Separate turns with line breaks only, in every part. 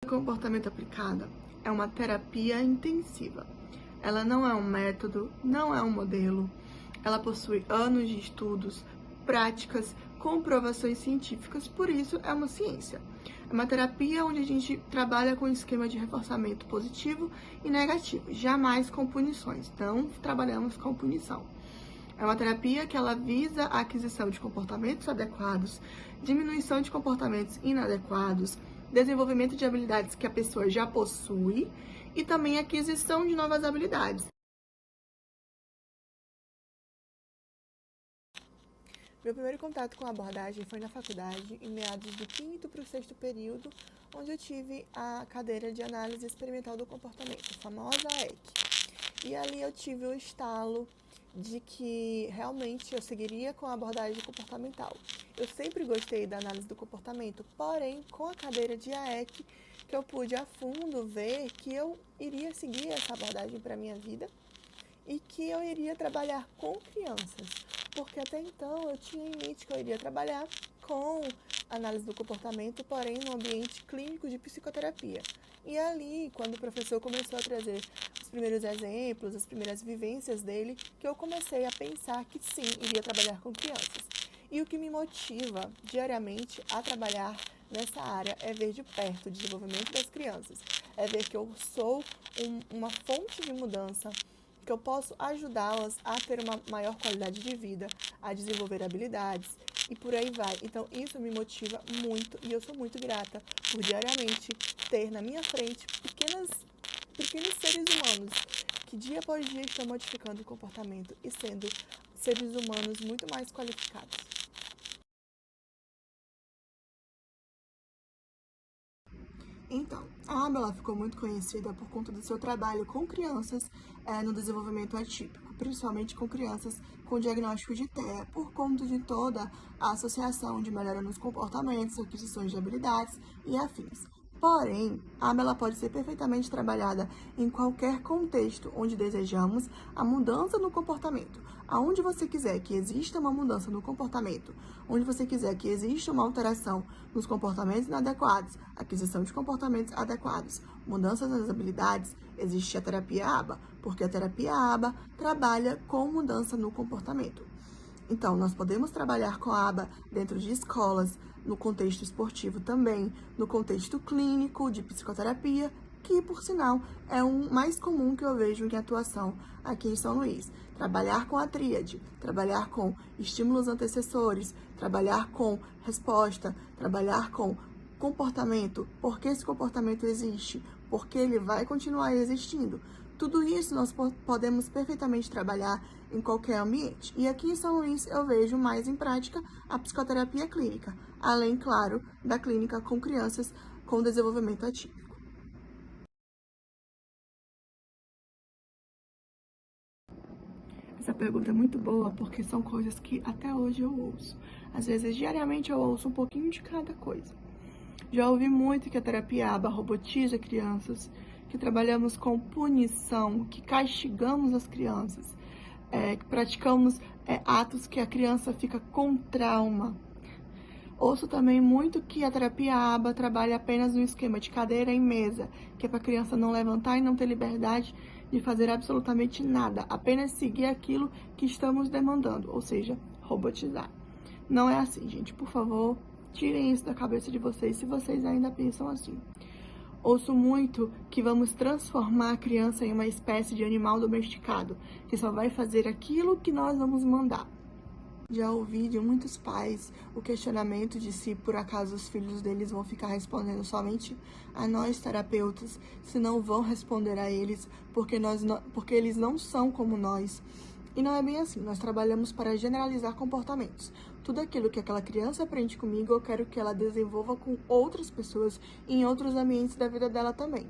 Comportamento aplicado é uma terapia intensiva. Ela não é um método, não é um modelo. Ela possui anos de estudos, práticas, comprovações científicas, por isso é uma ciência. É uma terapia onde a gente trabalha com esquema de reforçamento positivo e negativo, jamais com punições. Não trabalhamos com punição. É uma terapia que ela visa a aquisição de comportamentos adequados, diminuição de comportamentos inadequados, desenvolvimento de habilidades que a pessoa já possui e também aquisição de novas habilidades. Meu primeiro contato com a abordagem foi na faculdade, em meados do 5º para o 6º período, onde eu tive a cadeira de análise experimental do comportamento, a famosa AEC. E ali eu tive o estalo de que realmente eu seguiria com a abordagem comportamental. Eu sempre gostei da análise do comportamento, porém, com a cadeira de AEC, que eu pude a fundo ver que eu iria seguir essa abordagem para a minha vida e que eu iria trabalhar com crianças, porque até então eu tinha em mente que eu iria trabalhar com análise do comportamento, porém no ambiente clínico de psicoterapia. E ali, quando o professor começou a trazer os primeiros exemplos, as primeiras vivências dele, que eu comecei a pensar que sim, iria trabalhar com crianças. E o que me motiva diariamente a trabalhar nessa área é ver de perto o desenvolvimento das crianças, é ver que eu sou uma fonte de mudança, que eu posso ajudá-las a ter uma maior qualidade de vida, a desenvolver habilidades e por aí vai. Então, isso me motiva muito e eu sou muito grata por diariamente ter na minha frente pequenos seres humanos que dia após dia estão modificando o comportamento e sendo seres humanos muito mais qualificados. Então, a ABA ficou muito conhecida por conta do seu trabalho com crianças no desenvolvimento atípico, principalmente com crianças com diagnóstico de TEA, por conta de toda a associação de melhora nos comportamentos, aquisições de habilidades e afins. Porém, a ABA pode ser perfeitamente trabalhada em qualquer contexto onde desejamos a mudança no comportamento. Aonde você quiser que exista uma mudança no comportamento, onde você quiser que exista uma alteração nos comportamentos inadequados, aquisição de comportamentos adequados, mudanças nas habilidades, existe a terapia ABA, porque a terapia ABA trabalha com mudança no comportamento. Então, nós podemos trabalhar com a ABA dentro de escolas, no contexto esportivo também, no contexto clínico de psicoterapia, que, por sinal, é o mais comum que eu vejo em atuação aqui em São Luís. Trabalhar com a tríade, trabalhar com estímulos antecessores, trabalhar com resposta, trabalhar com comportamento, por que esse comportamento existe, por que ele vai continuar existindo. Tudo isso nós podemos perfeitamente trabalhar em qualquer ambiente. E aqui em São Luís eu vejo mais em prática a psicoterapia clínica, além, claro, da clínica com crianças com desenvolvimento atípico. Essa pergunta é muito boa porque são coisas que até hoje eu ouço. Às vezes, diariamente, eu ouço um pouquinho de cada coisa. Já ouvi muito que a terapia ABA robotiza crianças, que trabalhamos com punição, que castigamos as crianças, que praticamos atos que a criança fica com trauma. Ouço também muito que a terapia ABA trabalha apenas no esquema de cadeira e mesa, que é para a criança não levantar e não ter liberdade de fazer absolutamente nada, apenas seguir aquilo que estamos demandando, ou seja, robotizar. Não é assim, gente. Por favor, tirem isso da cabeça de vocês se vocês ainda pensam assim. Ouço muito que vamos transformar a criança em uma espécie de animal domesticado, que só vai fazer aquilo que nós vamos mandar. Já ouvi de muitos pais o questionamento de se por acaso os filhos deles vão ficar respondendo somente a nós terapeutas, se não vão responder a eles porque eles não são como nós. E não é bem assim, nós trabalhamos para generalizar comportamentos. Tudo aquilo que aquela criança aprende comigo, eu quero que ela desenvolva com outras pessoas em outros ambientes da vida dela também.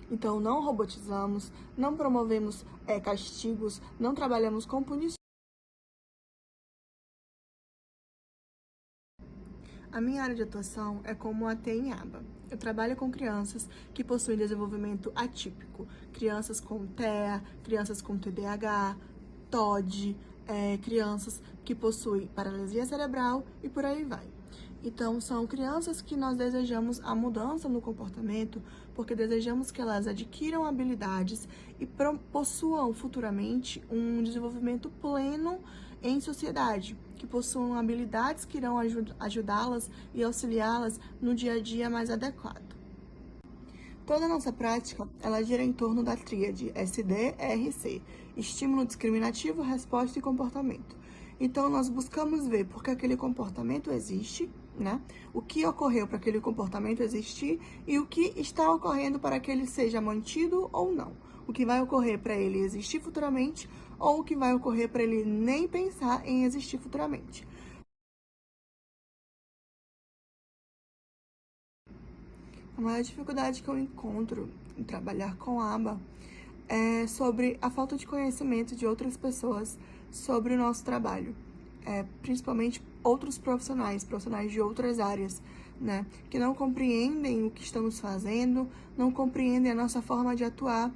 Então, não robotizamos, não promovemos castigos, não trabalhamos com punições. A minha área de atuação é como AT em ABA. Eu trabalho com crianças que possuem desenvolvimento atípico, crianças com TEA, crianças com TDAH, TOD, crianças que possuem paralisia cerebral e por aí vai. Então, são crianças que nós desejamos a mudança no comportamento, porque desejamos que elas adquiram habilidades e possuam futuramente um desenvolvimento pleno em sociedade, que possuam habilidades que irão ajudá-las e auxiliá-las no dia a dia mais adequado. Toda a nossa prática, ela gira em torno da tríade SD-RC, estímulo discriminativo, resposta e comportamento. Então, nós buscamos ver por que aquele comportamento existe, né? O que ocorreu para aquele comportamento existir e o que está ocorrendo para que ele seja mantido ou não. O que vai ocorrer para ele existir futuramente ou o que vai ocorrer para ele nem pensar em existir futuramente. A maior dificuldade que eu encontro em trabalhar com aba é sobre a falta de conhecimento de outras pessoas sobre o nosso trabalho, principalmente outros profissionais de outras áreas, né, que não compreendem o que estamos fazendo, não compreendem a nossa forma de atuar.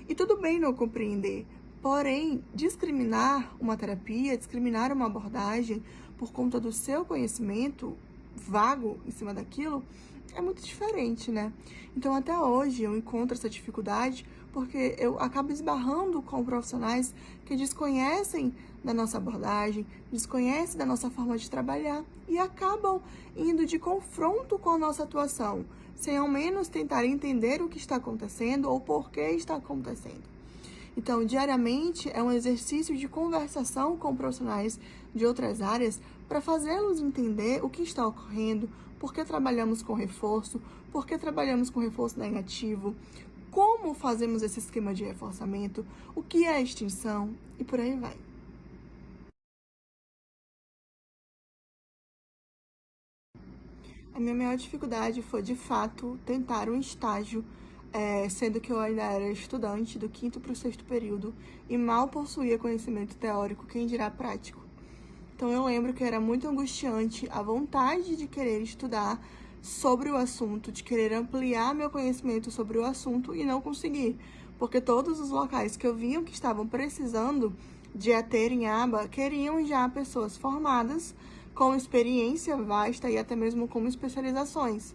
E tudo bem não compreender, porém, discriminar uma terapia, discriminar uma abordagem por conta do seu conhecimento vago em cima daquilo, é muito diferente, né? Então, até hoje, eu encontro essa dificuldade porque eu acabo esbarrando com profissionais que desconhecem da nossa abordagem, desconhecem da nossa forma de trabalhar e acabam indo de confronto com a nossa atuação, sem ao menos tentar entender o que está acontecendo ou por que está acontecendo. Então, diariamente é um exercício de conversação com profissionais de outras áreas para fazê-los entender o que está ocorrendo, por que trabalhamos com reforço, por que trabalhamos com reforço negativo, como fazemos esse esquema de reforçamento, o que é extinção e por aí vai. A minha maior dificuldade foi, de fato, tentar um estágio, sendo que eu ainda era estudante do 5º para o 6º período e mal possuía conhecimento teórico, quem dirá prático. Então, eu lembro que era muito angustiante a vontade de querer estudar sobre o assunto, de querer ampliar meu conhecimento sobre o assunto e não conseguir, porque todos os locais que eu via que estavam precisando de ATER em aba queriam já pessoas formadas, com experiência vasta e até mesmo com especializações.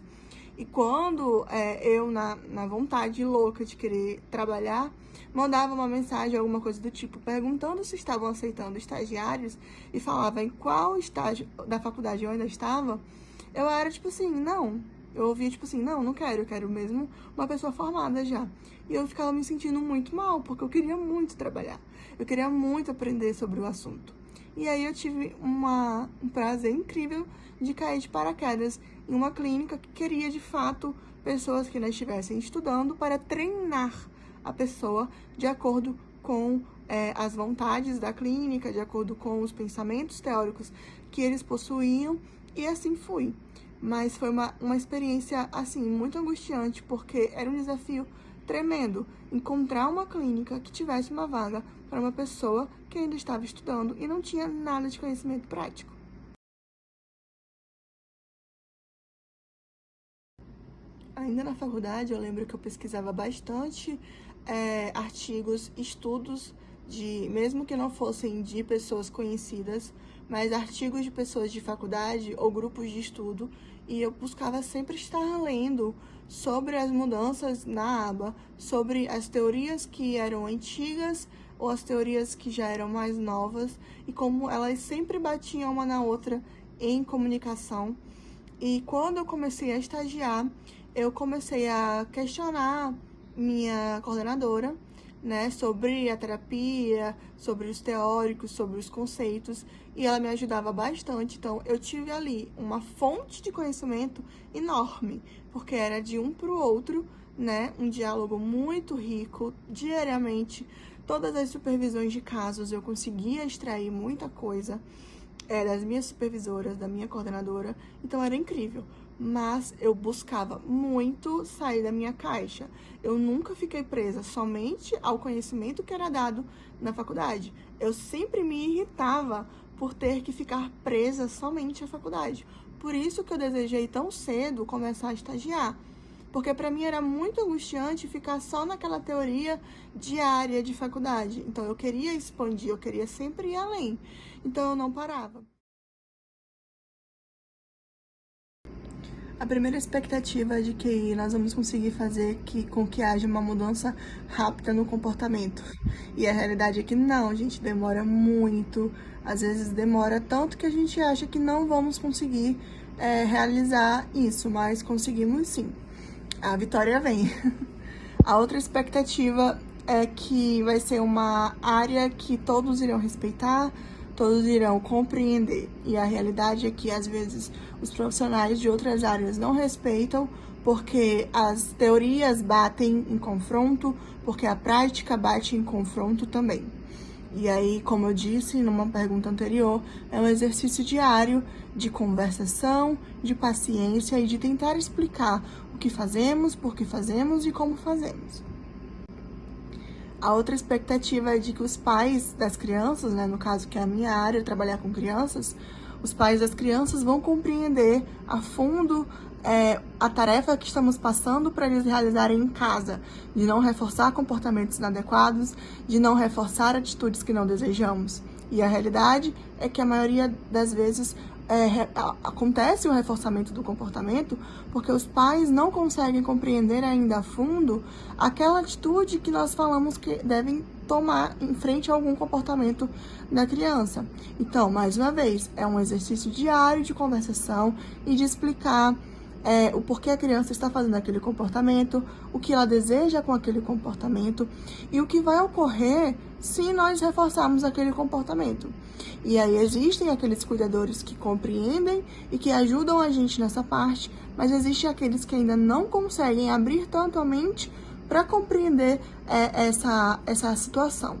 E quando eu, na vontade louca de querer trabalhar, mandava uma mensagem, alguma coisa do tipo, perguntando se estavam aceitando estagiários e falava em qual estágio da faculdade eu ainda estava, eu era tipo assim, não. Eu ouvia tipo assim, não quero, eu quero mesmo uma pessoa formada já. E eu ficava me sentindo muito mal, porque eu queria muito trabalhar. Eu queria muito aprender sobre o assunto. E aí eu tive um prazer incrível de cair de paraquedas em uma clínica que queria, de fato, pessoas que ainda estivessem estudando para treinar a pessoa de acordo com as vontades da clínica, de acordo com os pensamentos teóricos que eles possuíam, e assim fui. Mas foi uma experiência, assim, muito angustiante, porque era um desafio tremendo encontrar uma clínica que tivesse uma vaga para uma pessoa que ainda estava estudando e não tinha nada de conhecimento prático. Ainda na faculdade, eu lembro que eu pesquisava bastante artigos, estudos mesmo que não fossem de pessoas conhecidas, mas artigos de pessoas de faculdade ou grupos de estudo, e eu buscava sempre estar lendo sobre as mudanças na aba, sobre as teorias que eram antigas ou as teorias que já eram mais novas, e como elas sempre batiam uma na outra em comunicação. E quando eu comecei a estagiar, eu comecei a questionar minha coordenadora, né, sobre a terapia, sobre os teóricos, sobre os conceitos, e ela me ajudava bastante. Então, eu tive ali uma fonte de conhecimento enorme, porque era de um para o outro, né, um diálogo muito rico, diariamente. Todas as supervisões de casos eu conseguia extrair muita coisa das minhas supervisoras, da minha coordenadora, então era incrível. Mas eu buscava muito sair da minha caixa. Eu nunca fiquei presa somente ao conhecimento que era dado na faculdade. Eu sempre me irritava por ter que ficar presa somente à faculdade. Por isso que eu desejei tão cedo começar a estagiar. Porque para mim era muito angustiante ficar só naquela teoria diária de faculdade. Então eu queria expandir, eu queria sempre ir além. Então eu não parava. A primeira expectativa é de que nós vamos conseguir fazer com que haja uma mudança rápida no comportamento. E a realidade é que não, gente, demora muito. Às vezes demora tanto que a gente acha que não vamos conseguir realizar isso, mas conseguimos sim. A vitória vem. A outra expectativa é que vai ser uma área que todos irão respeitar, todos irão compreender. E a realidade é que, às vezes, os profissionais de outras áreas não respeitam porque as teorias batem em confronto, porque a prática bate em confronto também. E aí, como eu disse numa pergunta anterior, é um exercício diário de conversação, de paciência e de tentar explicar o que fazemos, por que fazemos e como fazemos. A outra expectativa é de que os pais das crianças, né, no caso que é a minha área, trabalhar com crianças, os pais das crianças vão compreender a fundo a tarefa que estamos passando para eles realizarem em casa, de não reforçar comportamentos inadequados, de não reforçar atitudes que não desejamos. E a realidade é que a maioria das vezes acontece o reforçamento do comportamento porque os pais não conseguem compreender ainda a fundo aquela atitude que nós falamos que devem tomar em frente a algum comportamento da criança. Então, mais uma vez, é um exercício diário de conversação e de explicar o porquê a criança está fazendo aquele comportamento, o que ela deseja com aquele comportamento e o que vai ocorrer se nós reforçarmos aquele comportamento. E aí existem aqueles cuidadores que compreendem e que ajudam a gente nessa parte, mas existem aqueles que ainda não conseguem abrir tanto a mente para compreender essa situação.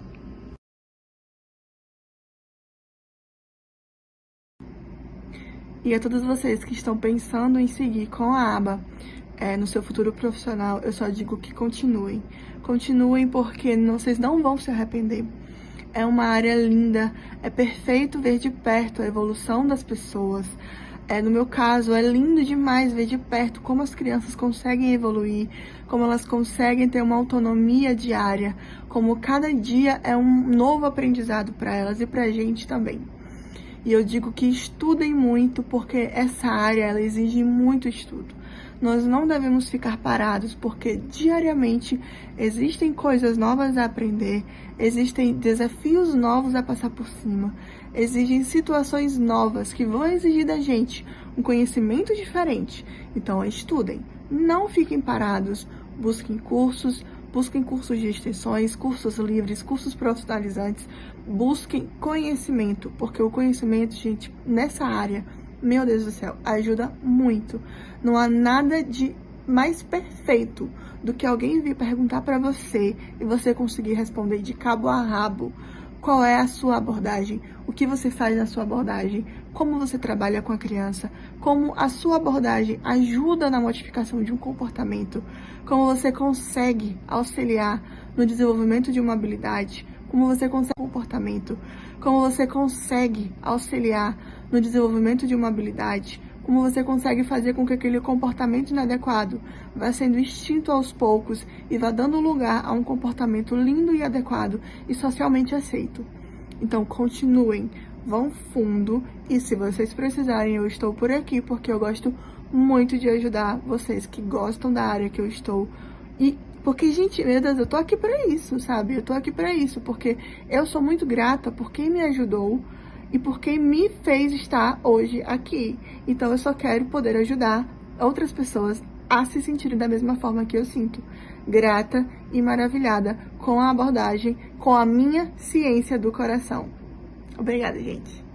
E a todos vocês que estão pensando em seguir com a aba no seu futuro profissional, eu só digo que continuem. Continuem porque vocês não vão se arrepender. É uma área linda, é perfeito ver de perto a evolução das pessoas. No meu caso, é lindo demais ver de perto como as crianças conseguem evoluir, como elas conseguem ter uma autonomia diária, como cada dia é um novo aprendizado para elas e para a gente também. E eu digo que estudem muito, porque essa área ela exige muito estudo. Nós não devemos ficar parados, porque diariamente existem coisas novas a aprender, existem desafios novos a passar por cima, existem situações novas que vão exigir da gente um conhecimento diferente. Então, estudem, não fiquem parados, busquem cursos de extensões, cursos livres, cursos profissionalizantes, busquem conhecimento, porque o conhecimento, gente, nessa área, meu Deus do céu, ajuda muito. Não há nada de mais perfeito do que alguém vir perguntar para você e você conseguir responder de cabo a rabo qual é a sua abordagem, o que você faz na sua abordagem, como você trabalha com a criança, como a sua abordagem ajuda na modificação de um comportamento, como você consegue auxiliar no desenvolvimento de uma habilidade, como você consegue comportamento, como você consegue auxiliar no desenvolvimento de uma habilidade, como você consegue fazer com que aquele comportamento inadequado vá sendo extinto aos poucos e vá dando lugar a um comportamento lindo e adequado e socialmente aceito. Então, continuem, vão fundo e se vocês precisarem, eu estou por aqui porque eu gosto muito de ajudar vocês que gostam da área que eu estou. E porque, gente, meu Deus, eu tô aqui pra isso, sabe? Eu tô aqui pra isso, porque eu sou muito grata por quem me ajudou e por quem me fez estar hoje aqui. Então, eu só quero poder ajudar outras pessoas a se sentirem da mesma forma que eu sinto. Grata e maravilhada com a abordagem, com a minha ciência do coração. Obrigada, gente.